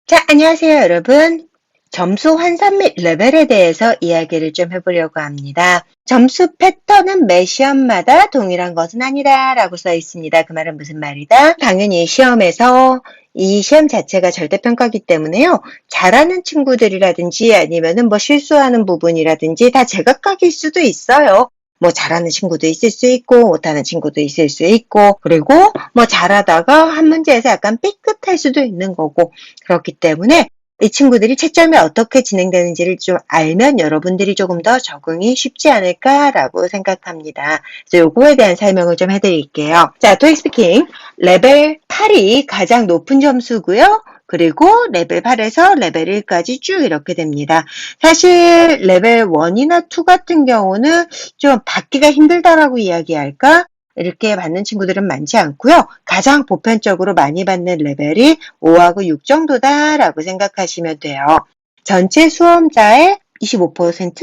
자, 안녕하세요, 여러분. 점수 환산 및 레벨에 대해서 이야기를 좀 해보려고 합니다. 점수 패턴은 매 시험마다 동일한 것은 아니다 라고 써 있습니다. 그 말은 무슨 말이다? 당연히 시험에서 이 시험 자체가 절대평가이기 때문에요. 잘하는 친구들이라든지 아니면은 뭐 실수하는 부분이라든지 다 제각각일 수도 있어요. 뭐 잘하는 친구도 있을 수 있고 못하는 친구도 있을 수 있고 그리고 뭐 잘하다가 한 문제에서 약간 삐끗할 수도 있는 거고 그렇기 때문에 이 친구들이 채점이 어떻게 진행되는지를 좀 알면 여러분들이 조금 더 적응이 쉽지 않을까라고 생각합니다. 그래서 요거에 대한 설명을 좀 해드릴게요. 자, 토익 스피킹 레벨 8이 가장 높은 점수고요. 그리고 레벨 8에서 레벨 1까지 쭉 이렇게 됩니다. 사실 레벨 1이나 2 같은 경우는 좀 받기가 힘들다라고 이야기할까? 이렇게 받는 친구들은 많지 않고요. 가장 보편적으로 많이 받는 레벨이 5하고 6 정도다라고 생각하시면 돼요. 전체 수험자의 25%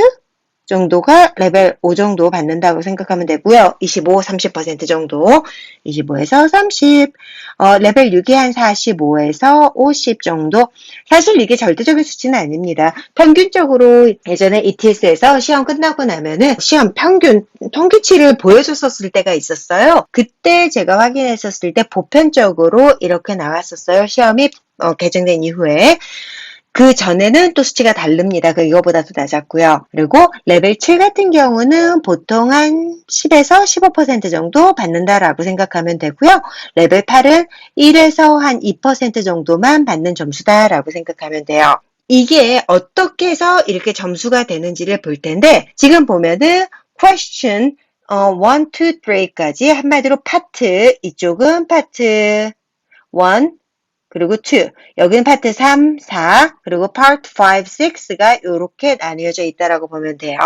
정도가 레벨 5 정도 받는다고 생각하면 되고요. 25, 30% 정도, 25에서 30, 레벨 6이 한 45에서 50 정도. 사실 이게 절대적인 수치는 아닙니다. 평균적으로 예전에 ETS에서 시험 끝나고 나면은 시험 평균 통계치를 보여줬었을 때가 있었어요. 그때 제가 확인했었을 때 보편적으로 이렇게 나왔었어요. 시험이 개정된 이후에. 그 전에는 또 수치가 다릅니다. 이거보다 더 낮았고요. 그리고 레벨 7 같은 경우는 보통 한 10에서 15% 정도 받는다라고 생각하면 되고요. 레벨 8은 1에서 한 2% 정도만 받는 점수다라고 생각하면 돼요. 이게 어떻게 해서 이렇게 점수가 되는지를 볼 텐데 지금 보면은 question 1, 2, 3까지 한마디로 파트, 이쪽은 파트 1, 그리고 2, 여기는 파트 3, 4, 그리고 파트 5, 6가 이렇게 나뉘어져 있다라고 보면 돼요.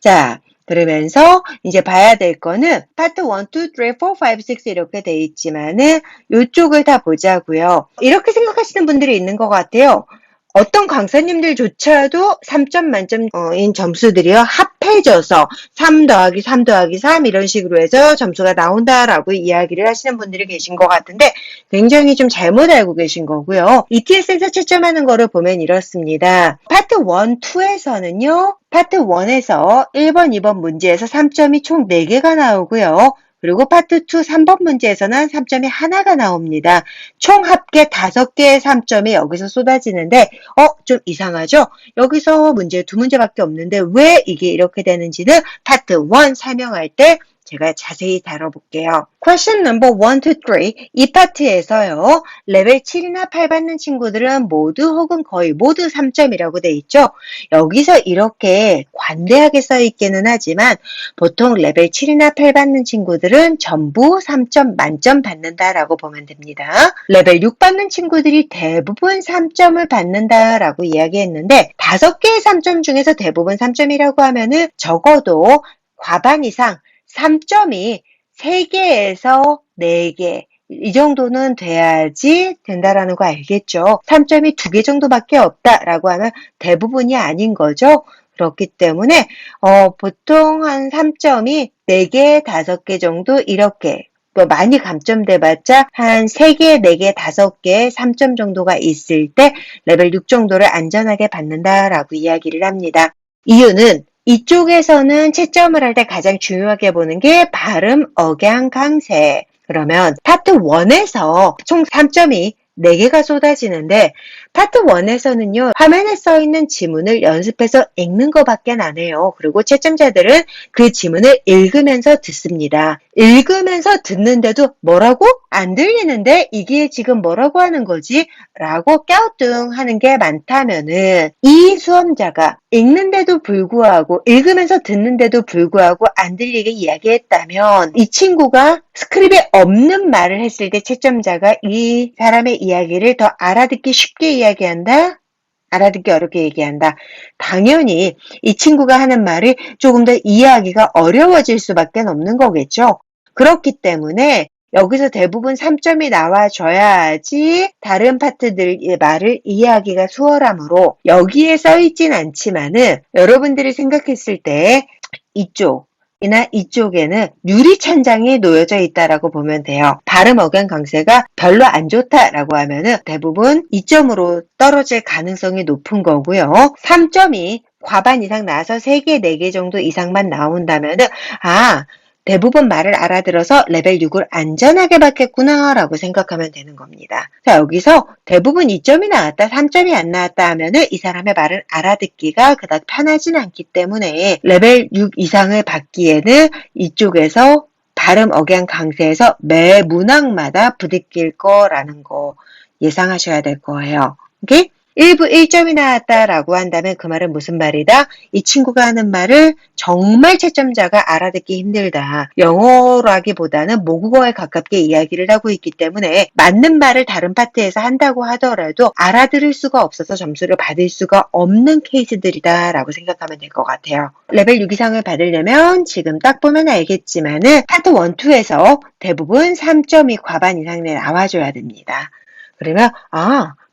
자, 그러면서 이제 봐야 될 거는 파트 1, 2, 3, 4, 5, 6 이렇게 돼 있지만은 이쪽을 다 보자고요. 이렇게 생각하시는 분들이 있는 것 같아요. 어떤 강사님들조차도 3점 만점인 점수들이요. 합해져서 3 더하기 3 더하기 3 이런 식으로 해서 점수가 나온다라고 이야기를 하시는 분들이 계신 것 같은데 굉장히 좀 잘못 알고 계신 거고요. ETS에서 채점하는 거를 보면 이렇습니다. 파트 1, 2에서는요. 파트 1에서 1번, 2번 문제에서 3점이 총 4개가 나오고요. 그리고 파트 2, 3번 문제에서는 3점이 하나가 나옵니다. 총 합계 5개의 3점이 여기서 쏟아지는데 좀 이상하죠? 여기서 문제 2문제밖에 없는데 왜 이게 이렇게 되는지는 파트 1 설명할 때 제가 자세히 다뤄볼게요. Question number 1 to 3. 이 파트에서요. 레벨 7이나 8 받는 친구들은 모두 혹은 거의 모두 3점이라고 돼 있죠. 여기서 이렇게 관대하게 써 있기는 하지만 보통 레벨 7이나 8 받는 친구들은 전부 3점 만점 받는다라고 보면 됩니다. 레벨 6 받는 친구들이 대부분 3점을 받는다라고 이야기했는데 5개의 3점 중에서 대부분 3점이라고 하면은 적어도 과반 이상 3점이 3개에서 4개 이 정도는 돼야지 된다라는 거 알겠죠? 3점이 2개 정도밖에 없다라고 하면 대부분이 아닌 거죠. 그렇기 때문에 보통 한 3점이 4개, 5개 정도 이렇게 많이 감점돼봤자 한 3개, 4개, 5개 3점 정도가 있을 때 레벨 6 정도를 안전하게 받는다라고 이야기를 합니다. 이유는 이쪽에서는 채점을 할 때 가장 중요하게 보는 게 발음, 억양, 강세. 그러면 파트 1에서 총 3점이 4개가 쏟아지는데 파트 1에서는요. 화면에 써 있는 지문을 연습해서 읽는 것밖에 안 해요. 그리고 채점자들은 그 지문을 읽으면서 듣습니다. 읽으면서 듣는데도 뭐라고? 안 들리는데 이게 지금 뭐라고 하는 거지? 라고 갸우뚱하는 게 많다면은 이 수험자가 읽는데도 불구하고 읽으면서 듣는데도 불구하고 안 들리게 이야기했다면 이 친구가 스크립에 없는 말을 했을 때 채점자가 이 사람의 이야기를 더 알아듣기 쉽게 이야기한다? 알아듣기 어렵게 얘기한다. 당연히 이 친구가 하는 말이 조금 더 이해하기가 어려워질 수밖에 없는 거겠죠. 그렇기 때문에 여기서 대부분 3점이 나와줘야지 다른 파트들의 말을 이해하기가 수월하므로 여기에 써있진 않지만은 여러분들이 생각했을 때 이쪽 이나 이쪽에는 유리 찬장이 놓여져 있다라고 보면 돼요. 발음 억양 강세가 별로 안 좋다라고 하면은 대부분 2점으로 떨어질 가능성이 높은 거고요. 3점이 과반 이상 나와서 3개, 4개 정도 이상만 나온다면은 대부분 말을 알아들어서 레벨 6을 안전하게 받겠구나 라고 생각하면 되는 겁니다. 자, 여기서 대부분 2점이 나왔다, 3점이 안 나왔다 하면은 이 사람의 말을 알아듣기가 그닥 편하진 않기 때문에 레벨 6 이상을 받기에는 이쪽에서 발음 억양 강세에서 매 문항마다 부딪힐 거라는 거 예상하셔야 될 거예요. 오케이? 일부 1점이 나왔다라고 한다면 그 말은 무슨 말이다? 이 친구가 하는 말을 정말 채점자가 알아듣기 힘들다. 영어라기보다는 모국어에 가깝게 이야기를 하고 있기 때문에 맞는 말을 다른 파트에서 한다고 하더라도 알아들을 수가 없어서 점수를 받을 수가 없는 케이스들이다 라고 생각하면 될 것 같아요. 레벨 6 이상을 받으려면 지금 딱 보면 알겠지만은 파트 1, 2에서 대부분 3점이 과반 이상에 나와줘야 됩니다. 그러면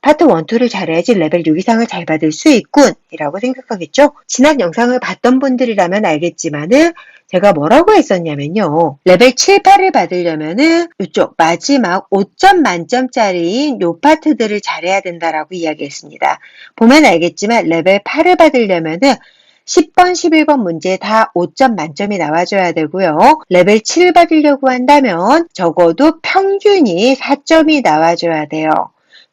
파트 1, 2를 잘해야지 레벨 6 이상을 잘 받을 수 있군 이라고 생각하겠죠? 지난 영상을 봤던 분들이라면 알겠지만은 제가 뭐라고 했었냐면요. 레벨 7, 8을 받으려면은 이쪽 마지막 5점 만점짜리인 요 파트들을 잘해야 된다라고 이야기했습니다. 보면 알겠지만 레벨 8을 받으려면은 10번, 11번 문제 다 5점 만점이 나와줘야 되고요. 레벨 7 받으려고 한다면 적어도 평균이 4점이 나와줘야 돼요.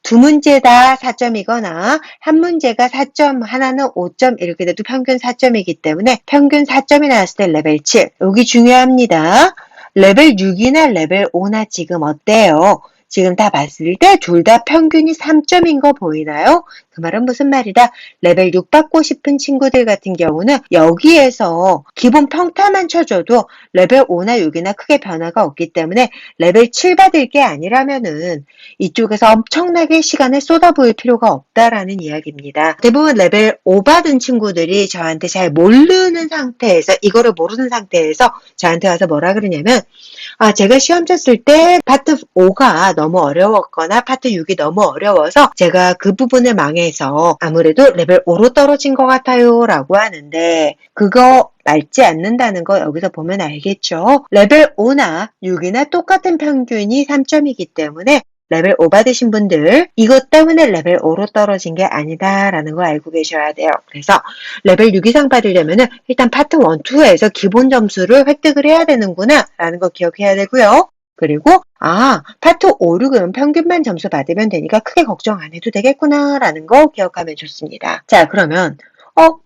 두 문제 다 4점이거나 한 문제가 4점, 하나는 5점 이렇게 돼도 평균 4점이기 때문에 평균 4점이 나왔을 때 레벨 7. 여기 중요합니다. 레벨 6이나 레벨 5나 지금 어때요? 지금 다 봤을 때 둘 다 평균이 3점인 거 보이나요? 그 말은 무슨 말이다? 레벨 6 받고 싶은 친구들 같은 경우는 여기에서 기본 평타만 쳐줘도 레벨 5나 6이나 크게 변화가 없기 때문에 레벨 7 받을 게 아니라면은 이쪽에서 엄청나게 시간을 쏟아부을 필요가 없다라는 이야기입니다. 대부분 레벨 5 받은 친구들이 저한테 잘 모르는 상태에서 이거를 모르는 상태에서 저한테 와서 뭐라 그러냐면 제가 시험 쳤을 때 파트 5가 너무 어려웠거나 파트 6이 너무 어려워서 제가 그 부분을 망해서 아무래도 레벨 5로 떨어진 것 같아요 라고 하는데 그거 맞지 않는다는 거 여기서 보면 알겠죠? 레벨 5나 6이나 똑같은 평균이 3점이기 때문에 레벨 5 받으신 분들 이것 때문에 레벨 5로 떨어진 게 아니다라는 거 알고 계셔야 돼요. 그래서 레벨 6 이상 받으려면 일단 파트 1, 2에서 기본 점수를 획득을 해야 되는구나 라는 거 기억해야 되고요. 그리고 파트 5, 6은 평균만 점수 받으면 되니까 크게 걱정 안 해도 되겠구나 라는 거 기억하면 좋습니다. 자, 그러면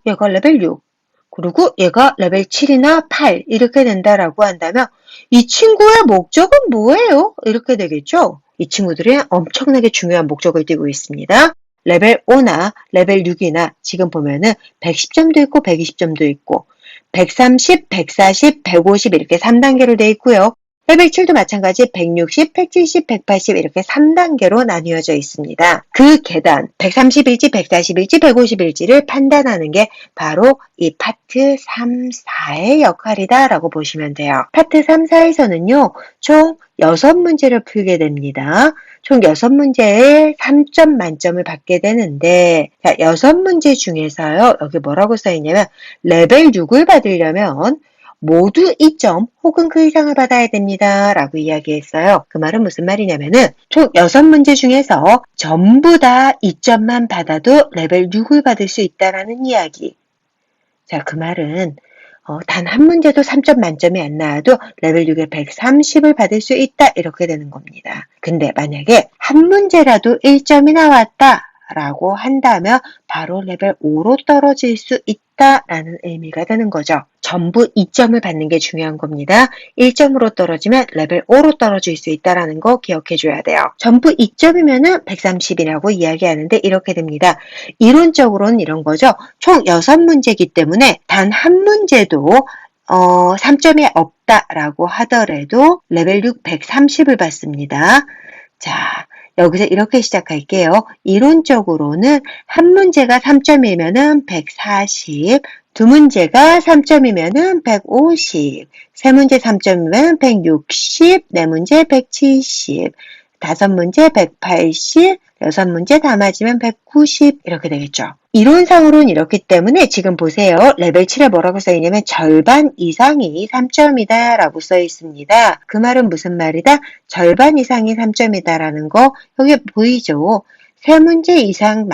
얘가 레벨 6 그리고 얘가 레벨 7이나 8 이렇게 된다라고 한다면 이 친구의 목적은 뭐예요? 이렇게 되겠죠? 이 친구들이 엄청나게 중요한 목적을 띠고 있습니다. 레벨 5나 레벨 6이나 지금 보면은 110점도 있고 120점도 있고 130, 140, 150 이렇게 3단계로 되어 있고요. 레벨 7도 마찬가지 160, 170, 180 이렇게 3단계로 나뉘어져 있습니다. 그 계단 130일지, 140일지, 150일지를 판단하는 게 바로 이 파트 3, 4의 역할이다 라고 보시면 돼요. 파트 3, 4에서는요. 총 6문제를 풀게 됩니다. 총 6문제에 3점 만점을 받게 되는데 6문제 중에서요. 여기 뭐라고 써있냐면 레벨 6을 받으려면 모두 2점 혹은 그 이상을 받아야 됩니다. 라고 이야기했어요. 그 말은 무슨 말이냐면은 총 6문제 중에서 전부 다 2점만 받아도 레벨 6을 받을 수 있다라는 이야기. 자, 그 말은 단 한 문제도 3점 만점이 안 나와도 레벨 6에 130을 받을 수 있다. 이렇게 되는 겁니다. 근데 만약에 한 문제라도 1점이 나왔다. 라고 한다면 바로 레벨 5로 떨어질 수 있다라는 의미가 되는 거죠. 전부 2점을 받는 게 중요한 겁니다. 1점으로 떨어지면 레벨 5로 떨어질 수 있다는 거 기억해 줘야 돼요. 전부 2점이면 130이라고 이야기하는데 이렇게 됩니다. 이론적으로는 이런 거죠. 총 6문제이기 때문에 단 한 문제도 3점이 없다라고 하더라도 레벨 6 130을 받습니다. 자, 여기서 이렇게 시작할게요. 이론적으로는 한 문제가 3점이면 140, 두 문제가 3점이면 150, 세 문제 3점이면 160, 네 문제 170, 5문제 180, 6문제 다 맞으면 190 이렇게 되겠죠. 이론상으로는 이렇기 때문에 지금 보세요. 레벨 7에 뭐라고 써있냐면 절반 이상이 3점이다 라고 써있습니다. 그 말은 무슨 말이다? 절반 이상이 3점이다 라는 거 여기 보이죠? 3문제 이상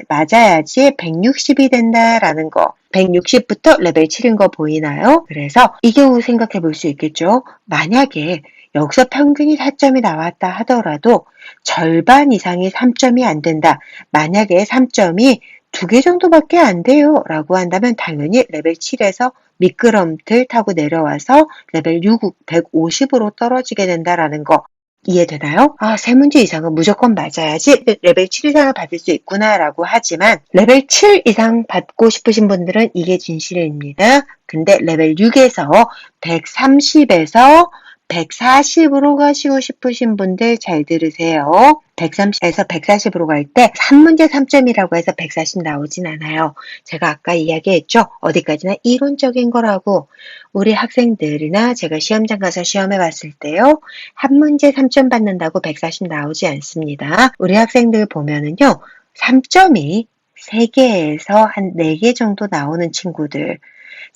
맞아야지 160이 된다라는 거. 160부터 레벨 7인 거 보이나요? 그래서 이 경우 생각해 볼 수 있겠죠. 만약에 여기서 평균이 4점이 나왔다 하더라도 절반 이상이 3점이 안 된다. 만약에 3점이 2개 정도밖에 안 돼요 라고 한다면 당연히 레벨 7에서 미끄럼틀 타고 내려와서 레벨 6, 150으로 떨어지게 된다라는 거. 이해되나요? 3문제 이상은 무조건 맞아야지 레벨 7 이상을 받을 수 있구나 라고 하지만 레벨 7 이상 받고 싶으신 분들은 이게 진실입니다. 근데 레벨 6에서 130에서 140으로 가시고 싶으신 분들 잘 들으세요. 130에서 140으로 갈 때 3문제 3점이라고 해서 140 나오진 않아요. 제가 아까 이야기했죠. 어디까지나 이론적인 거라고. 우리 학생들이나 제가 시험장 가서 시험해 봤을 때요. 한 문제 3점 받는다고 140 나오지 않습니다. 우리 학생들 보면은요. 3점이 3개에서 한 4개 정도 나오는 친구들.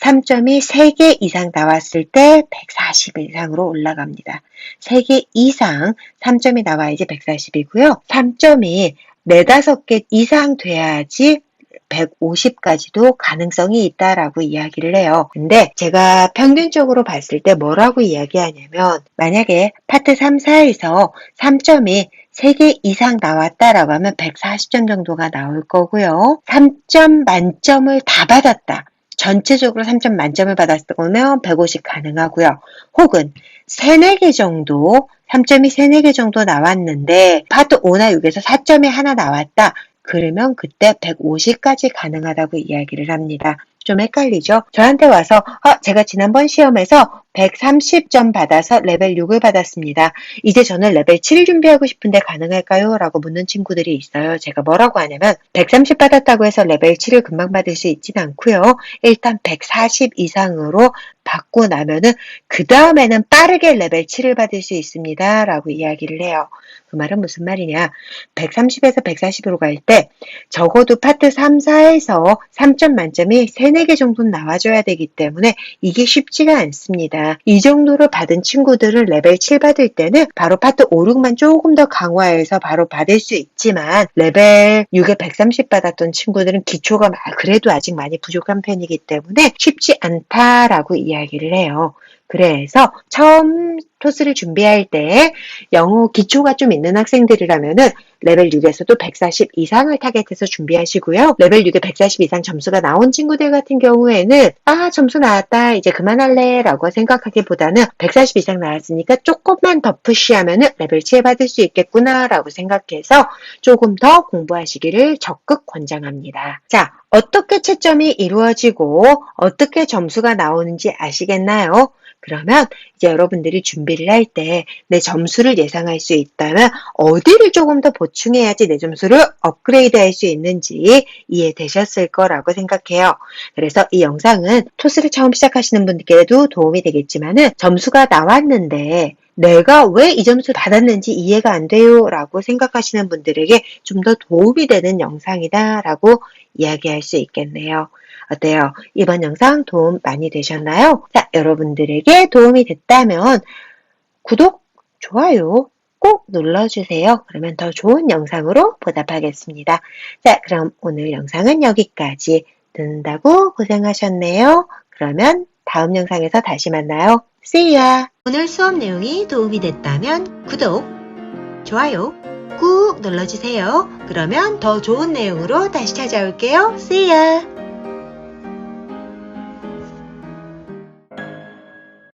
3점이 3개 이상 나왔을 때 140 이상으로 올라갑니다. 3개 이상 3점이 나와야지 140이고요. 3점이 4, 5개 이상 돼야지 150까지도 가능성이 있다라고 이야기를 해요. 근데 제가 평균적으로 봤을 때 뭐라고 이야기하냐면 만약에 파트 3, 4에서 3점이 3개 이상 나왔다라고 하면 140점 정도가 나올 거고요. 3점 만점을 다 받았다. 전체적으로 3점 만점을 받았으면 150 가능하고요. 혹은 3, 4개 정도 3점이 3, 4개 정도 나왔는데 파트 5나 6에서 4점이 하나 나왔다. 그러면 그때 150까지 가능하다고 이야기를 합니다. 좀 헷갈리죠? 저한테 와서 제가 지난번 시험에서 130점 받아서 레벨 6을 받았습니다. 이제 저는 레벨 7을 준비하고 싶은데 가능할까요? 라고 묻는 친구들이 있어요. 제가 뭐라고 하냐면 130 받았다고 해서 레벨 7을 금방 받을 수 있진 않고요. 일단 140 이상으로 받고 나면은 그 다음에는 빠르게 레벨 7을 받을 수 있습니다. 라고 이야기를 해요. 그 말은 무슨 말이냐? 130에서 140으로 갈 때 적어도 파트 3, 4에서 3점 만점이 3, 4개 정도는 나와줘야 되기 때문에 이게 쉽지가 않습니다. 이 정도를 받은 친구들은 레벨 7 받을 때는 바로 파트 5, 6만 조금 더 강화해서 바로 받을 수 있지만 레벨 6에 130 받았던 친구들은 기초가 그래도 아직 많이 부족한 편이기 때문에 쉽지 않다라고 이야기를 해요. 그래서 처음 토스를 준비할 때 영어 기초가 좀 있는 학생들이라면은 레벨 6에서도 140 이상을 타겟해서 준비하시고요. 레벨 6에 140 이상 점수가 나온 친구들 같은 경우에는 점수 나왔다 이제 그만할래 라고 생각하기보다는 140 이상 나왔으니까 조금만 더 푸시하면은 레벨 7 받을 수 있겠구나 라고 생각해서 조금 더 공부하시기를 적극 권장합니다. 자, 어떻게 채점이 이루어지고 어떻게 점수가 나오는지 아시겠나요? 그러면 이제 여러분들이 준비를 할 때 내 점수를 예상할 수 있다면 어디를 조금 더 보충해야지 내 점수를 업그레이드 할 수 있는지 이해되셨을 거라고 생각해요. 그래서 이 영상은 토스를 처음 시작하시는 분들께도 도움이 되겠지만은 점수가 나왔는데 내가 왜 이 점수를 받았는지 이해가 안 돼요 라고 생각하시는 분들에게 좀 더 도움이 되는 영상이다 라고 이야기할 수 있겠네요. 어때요? 이번 영상 도움 많이 되셨나요? 자, 여러분들에게 도움이 됐다면 구독, 좋아요 꼭 눌러주세요. 그러면 더 좋은 영상으로 보답하겠습니다. 자, 그럼 오늘 영상은 여기까지. 듣는다고 고생하셨네요. 그러면 다음 영상에서 다시 만나요. See ya! 오늘 수업 내용이 도움이 됐다면 구독, 좋아요 꾹 눌러주세요. 그러면 더 좋은 내용으로 다시 찾아올게요. See ya!